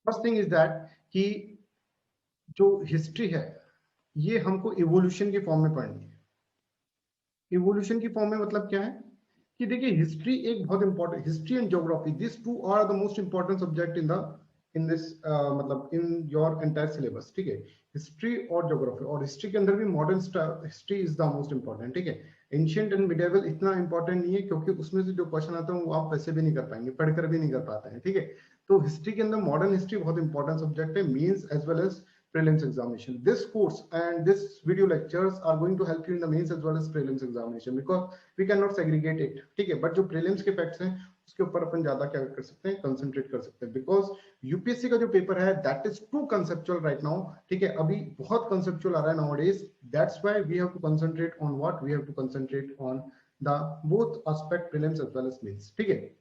First thing is that कि जो history है ये हमको इवोल्यूशन के फॉर्म में पढ़नी है। इवोल्यूशन की फॉर्म में मतलब क्या है कि देखिए हिस्ट्री एक बहुत important, history and geography this two are the most important subject in this मतलब इन योर एंटायर सिलेबस, ठीक है। हिस्ट्री और ज्योग्राफी, और हिस्ट्री के अंदर भी modern history is the most important, ठीक है। एंशिएंट एंड मिडिएवल इतना इंपॉर्टेंट नहीं है क्योंकि उसमें से जो क्वेश्चन आते हैं वो आप वैसे भी नहीं कर पाएंगे, पढ़कर भी नहीं कर पाते हैं, ठीक है। तो हिस्ट्री के अंदर मॉडर्न हिस्ट्री बहुत इंपॉर्टेंट सब्जेक्ट है, mains as well as prelims examination. This course and this video lectures are going to help you in the mains as well as prelims examination because we cannot segregate it, ठीक है। But जो prelims के facts हैं उसके ऊपर अपन ज्यादा क्या कर सकते हैं, कंसंट्रेट कर सकते हैं, बिकॉज यूपीएससी का जो पेपर है that is too conceptual right now, ठीक है। अभी बहुत कंसेप्चुअल आ रहा है nowadays, that's why we have to concentrate on what, we have to concentrate on the both aspect prelims as well as mains, ठीक है।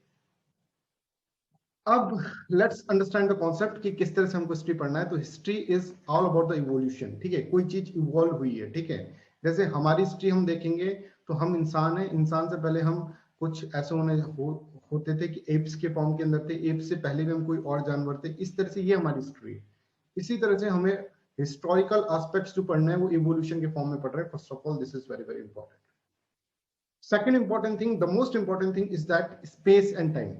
अब लेट्स अंडरस्टैंड द कॉन्सेप्ट कि किस तरह से हमको हिस्ट्री पढ़ना है। तो history is all about the evolution, ठीक है। कोई चीज इवॉल्व हुई है, ठीक है। जैसे हमारी हिस्ट्री हम देखेंगे तो हम इंसान हैं, इंसान से पहले हम कुछ ऐसे होते थे कि एप्स के फॉर्म के अंदर थे, एप्स से पहले भी हम कोई और जानवर थे, इस तरह से ये हमारी हिस्ट्री है। इसी तरह से हमें हिस्टोरिकल एस्पेक्ट्स जो पढ़ना है वो इवोल्यूशन के फॉर्म में पढ़ रहे हैं। First of all this is very very important. Second important thing, the most important thing is that space and time.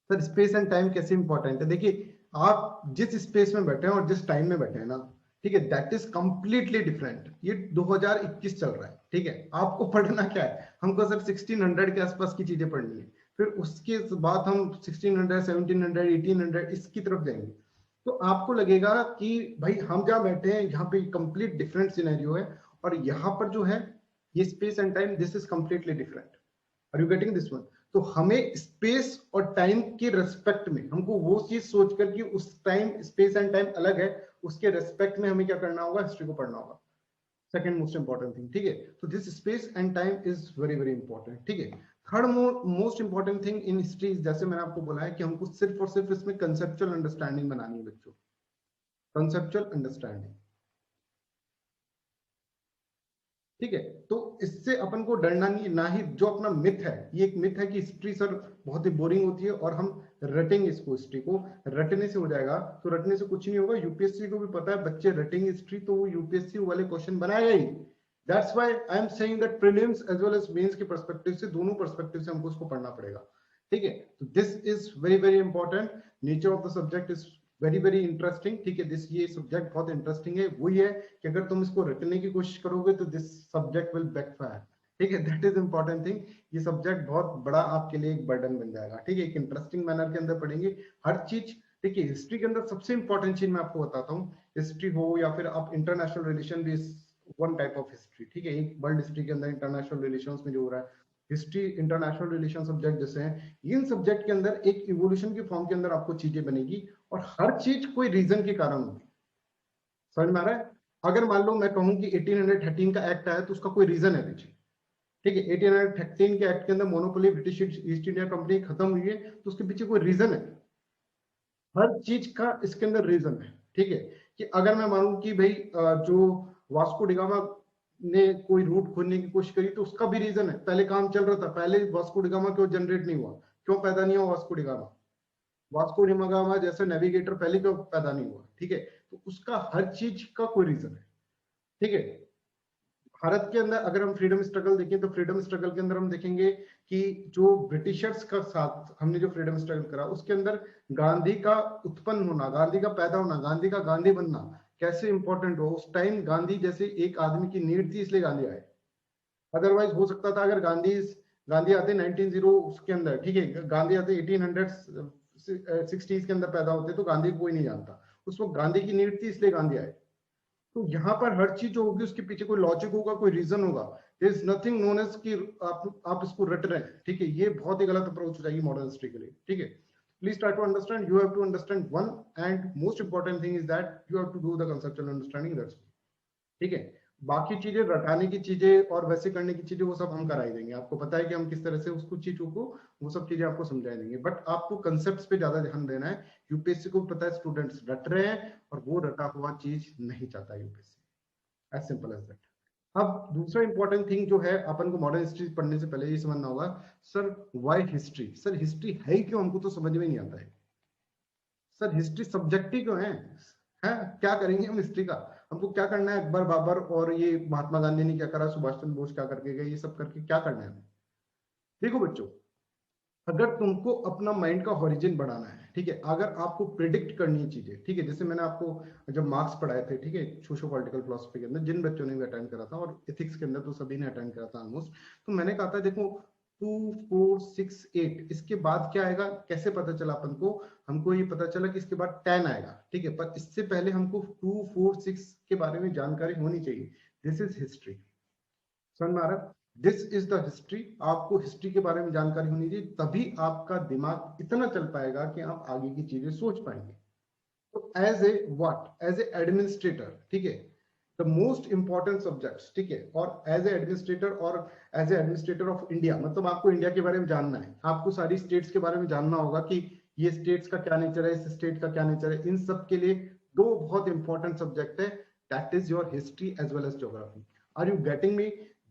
Sir space and time कैसे इंपॉर्टेंट है, देखिए आप जिस स्पेस में बैठे हैं और जिस टाइम में बैठे हैं ना, ठीक है, दैट इज कंप्लीटली डिफरेंट। ये 2021 चल रहा है, ठीक है। आपको पढ़ना क्या है, हमको सर 1600 के आसपास की चीजें पढ़नी है, फिर उसके बाद हम 1600 1700 1800 इसकी तरफ जाएंगे। तो आपको लगेगा कि भाई हम जहाँ बैठे हैं यहाँ पे कंप्लीट डिफरेंट सिनेरियो है, और यहाँ पर जो है ये space and time this is completely different. Are you getting this one? तो हमें स्पेस और टाइम के रेस्पेक्ट में हमको वो चीज सोचकर कि उस टाइम स्पेस एंड टाइम अलग है, उसके रेस्पेक्ट में हमें क्या करना होगा, हिस्ट्री को पढ़ना होगा। सेकंड मोस्ट इंपॉर्टेंट थिंग, ठीक है। तो this space and time is very very important, ठीक है। Third most important thing in history, जैसे मैंने आपको बोला है कि हमको सिर्फ और सिर्फ इसमें कंसेप्चुअल अंडरस्टैंडिंग बनानी है बच्चों, कंसेप्चुअल अंडरस्टैंडिंग, ठीक है। तो इससे अपन को डरना नहीं, ना ही जो अपना मिथ है, ये एक मिथ है कि हिस्ट्री सर बहुत ही बोरिंग होती है और हम रटेंगे इसको, हिस्ट्री को रटने से हो जाएगा, तो रटने से कुछ नहीं होगा। यूपीएससी को भी पता है बच्चे रटेंगे हिस्ट्री तो वो यूपीएससी वाले क्वेश्चन बनाएगा ही। That's why I am saying that prelims as well as mains के पर्सपेक्टिव से, दोनों पर्सपेक्टिव से हमको इसको पढ़ना पड़ेगा, ठीक है। तो this is very very important. Nature of the subject is very very interesting, ठीक है। दिस ये सब्जेक्ट बहुत इंटरेस्टिंग है, वही है कि अगर तुम इसको रटने की कोशिश करोगे तो दिस सब्जेक्ट विल बैकफायर, ठीक है। That is important thing. ये सब्जेक्ट बहुत बड़ा आपके लिए एक बर्डन बन जाएगा, ठीक है। एक इंटरेस्टिंग मैनर के अंदर पढ़ेंगे हर चीज, देखिए हिस्ट्री के अंदर सबसे इंपॉर्टेंट चीज मैं आपको बताता हूँ, हिस्ट्री हो या फिर आप इंटरनेशनल रिलेशन भी वन टाइप ऑफ हिस्ट्री, ठीक है। एक वर्ल्ड हिस्ट्री के अंदर इंटरनेशनल रिलेशंस में जो हो रहा है, हिस्ट्री इंटरनेशनल रिलेशन सब्जेक्ट जैसे हैं, इन सब्जेक्ट के अंदर एक इवोल्यूशन के फॉर्म के अंदर आपको चीजें बनेगी, और हर चीज कोई रीजन के कारण होगी। समझ में आ रहा है? अगर मान लो मैं कहूं कि 1813 का एक्ट आया तो उसका कोई रीजन है पीछे, ठीक है। 1813 के एक्ट के अंदर monopoly British east India company खत्म हुई है तो उसके पीछे कोई रीजन है, हर चीज का इसके अंदर रीजन है, ठीक है। कि अगर मैं मानूं कि भाई जो वास्को डिगामा ने कोई रूट खोजने की कोशिश करी तो उसका भी रीजन है, पहले काम चल रहा था, पहले वास्को डिगामा क्यों जनरेट नहीं हुआ, क्यों पैदा नहीं हुआ वास्को डिगामा, वास्को डिगामा जैसे नेविगेटर पहले क्यों पैदा नहीं हुआ, ठीक है। तो उसका हर चीज का कोई रीजन है, ठीक है। भारत के अंदर अगर हम फ्रीडम स्ट्रगल देखें तो फ्रीडम स्ट्रगल के अंदर हम देखेंगे कि जो ब्रिटिशर्स का साथ हमने जो फ्रीडम स्ट्रगल करा उसके अंदर गांधी का उत्पन्न होना, गांधी का पैदा होना, गांधी का गांधी बनना कैसे इंपॉर्टेंट हो। उस टाइम गांधी जैसे एक आदमी की नीड थी इसलिए गांधी आए, अदरवाइज हो सकता था अगर गांधी आते 19 उसके अंदर, ठीक है, गांधी आते 1860 के अंदर पैदा होते तो गांधी को कोई नहीं जानता, उस वक्त गांधी की नीड थी इसलिए गांधी आए। तो यहाँ पर हर चीज जो होगी उसके पीछे कोई लॉजिक होगा, कोई रीजन होगा। There is nothing known as कि आप इसको रट रहे हैं, ठीक है। ये बहुत ही गलत अप्रोच हो जाएगी मॉडर्न हिस्ट्री के लिए, ठीक है। Please try to understand, you have to understand one and most important thing is that you have to do the conceptual understanding, that's, ठीक है। बाकी चीजें रटाने की चीजें और वैसे करने की चीजें वो सब हम कराई देंगे, आपको पता है कि हम किस तरह से उसको चीजों को वो सब चीजें आपको समझाई देंगे, बट आपको कंसेप्ट्स पे ज्यादा ध्यान देना है। यूपीएससी को पता है स्टूडेंट्स रट रहे हैं और वो रटा हुआ चीज नहीं चाहता UPSC, as simple as that. अब दूसरा इंपॉर्टेंट थिंग जो है अपन को मॉडर्न हिस्ट्री पढ़ने से पहले ये समझना होगा, sir why history, sir history है क्यों, हमको तो समझ में नहीं आता है। सर हिस्ट्री सब्जेक्ट ही क्यों है? हैं क्या करेंगे हम हिस्ट्री का? हमको क्या करना है? अकबर बाबर और ये महात्मा गांधी ने क्या करा, सुभाष चंद्र बोस क्या करके गए, ये सब करके क्या करना है हमें? देखो बच्चों, अगर तुमको अपना माइंड का हॉरिजन बढ़ाना है, ठीक है, अगर आपको प्रिडिक्ट करनी है चीजें, ठीक है, जैसे मैंने आपको जब मार्क्स पढ़ाए थे, ठीक है, सोशो पॉलिटिकल फिलोसफी के अंदर जिन बच्चों ने भी अटेंड करा था, और एथिक्स के अंदर तो सभी ने अटेंड करा था ऑलमोस्ट, तो मैंने कहा था देखो 2 4 6 8 इसके बाद क्या आएगा, कैसे पता चला अपन को? हमको ये पता चला कि इसके बाद 10 आएगा, ठीक है, पर इससे पहले हमको 2 4 6 के बारे में जानकारी होनी चाहिए। This is history. समझ में आ रहा है? This is the history. आपको हिस्ट्री के बारे में जानकारी होनी चाहिए, तभी आपका दिमाग इतना चल पाएगा कि आप आगे की चीजें सोच पाएंगे। तो as a what, as a administrator, ठीक है, द मोस्ट इंपॉर्टेंट सब्जेक्ट्स, ठीक है, और एज ए एडमिनिस्ट्रेटर और as a administrator of India, मतलब आपको इंडिया के बारे में जानना है, आपको सारी स्टेट्स के बारे में जानना होगा कि ये स्टेट्स का क्या नेचर है, इस स्टेट का क्या नेचर है। इन सब के लिए दो बहुत इंपॉर्टेंट सब्जेक्ट है, that is your history as well as geography. Are you getting me?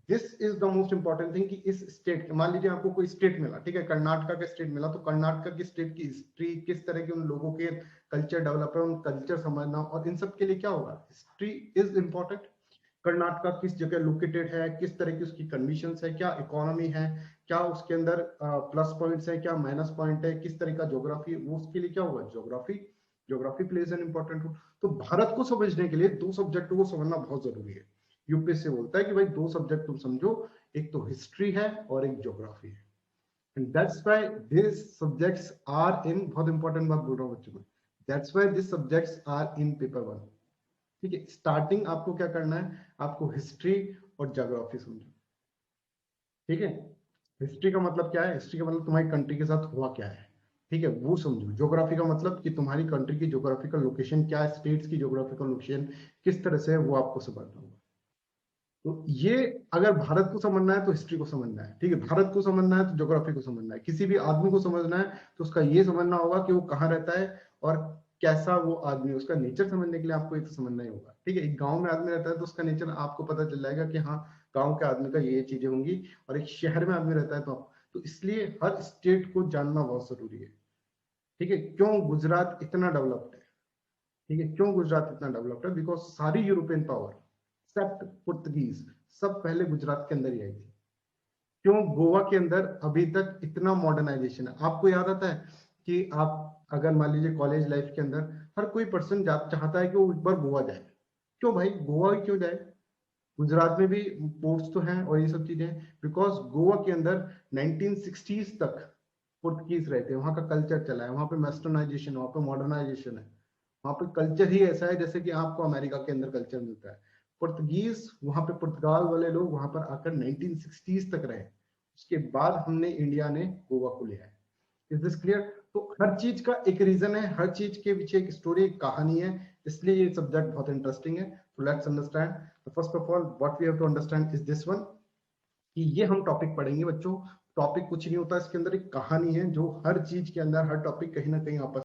This is the most important thing कि इस स्टेट, मान लीजिए आपको कोई स्टेट मिला, ठीक है, कर्नाटका का स्टेट मिला, तो कर्नाटका की स्टेट की हिस्ट्री, किस तरह के उन लोगों के कल्चर डेवलप है, उन कल्चर समझना, और इन सब के लिए क्या होगा, हिस्ट्री इज इंपॉर्टेंट। कर्नाटका किस जगह लोकेटेड है, किस तरह की उसकी कंडीशंस है, क्या इकोनॉमी है, क्या उसके अंदर प्लस पॉइंट्स है, क्या माइनस पॉइंट है, किस तरह का ज्योग्राफी, वो उसके लिए क्या होगा, geography. Geography plays an important role. तो भारत को समझने के लिए दो सब्जेक्ट को समझना बहुत जरूरी है। यूपीएससी बोलता है कि भाई दो सब्जेक्ट तुम समझो, एक तो हिस्ट्री है और एक ज्योग्राफी है। And that's why this subjects are in, बहुत इंपॉर्टेंट बात बोल रहा हूँ बच्चों को, that's why this subjects are in paper 1। ठीक है, स्टार्टिंग आपको क्या करना है, आपको हिस्ट्री और ज्योग्राफी समझो। ठीक है, हिस्ट्री का मतलब क्या है, हिस्ट्री का मतलब तुम्हारी कंट्री के साथ हुआ क्या है, ठीक है, वो समझो। ज्योग्राफी का मतलब कि तुम्हारी कंट्री की ज्योग्राफिकल लोकेशन क्या है, स्टेट्स की ज्योग्राफिकल लोकेशन किस तरह से है, वो आपको समझना होगा। तो ये, अगर भारत को समझना है तो हिस्ट्री को समझना है, ठीक है, भारत को समझना है तो ज्योग्राफी को समझना है, किसी भी आदमी को समझना है तो उसका ये समझना होगा कि वो कहाँ रहता है और कैसा वो आदमी, उसका नेचर समझने के लिए आपको ये तो समझना ही होगा। ठीक है, एक गांव में आदमी रहता है तो उसका नेचर आपको पता चल जाएगा कि हाँ, गांव के आदमी का ये चीजें होंगी, और एक शहर में आदमी रहता है तो इसलिए हर स्टेट को जानना बहुत जरूरी है। ठीक है, क्यों गुजरात इतना डेवलप्ड है? ठीक है, क्यों गुजरात इतना डेवलप्ड है? बिकॉज सारी यूरोपियन पावर एक्सेप्ट पुर्तगीज सब पहले गुजरात के अंदर ही आई थी। क्यों गोवा के अंदर अभी तक इतना मॉडर्नाइजेशन है? आपको याद आता है कि आप अगर मान लीजिए कॉलेज लाइफ के अंदर हर कोई पर्सन चाहता है कि वो एक बार गोवा जाए। क्यों भाई, गोवा ही क्यों जाए? गुजरात में भी पोर्ट्स तो हैं और ये सब चीजें, बिकॉज गोवा के अंदर 1960s तक पुर्तगीज रहते हैं, वहां का कल्चर चला है, वहां पे वेस्टर्नाइजेशन, वहां पे मॉडर्नाइजेशन है, वहां पे कल्चर ही ऐसा है जैसे कि आपको अमेरिका के अंदर कल्चर मिलता है। पुर्तगीज वहां पे, पुर्तगाल वाले लोग वहां पर आकर 1960s तक रहे, उसके बाद हमने, इंडिया ने गोवा को लिया है। Is this clear? तो हर चीज का एक रीजन है, हर चीज के पीछे एक स्टोरी, एक कहानी है, इसलिए ये सब्जेक्ट बहुत इंटरेस्टिंग है। तो let's understand, first of all what we have to understand is this one, कि ये हम टॉपिक पढ़ेंगे बच्चों। टॉपिक कुछ नहीं होता, इसके अंदर एक कहानी है, जो हर चीज के अंदर, हर टॉपिक कहीं ना कहीं आपस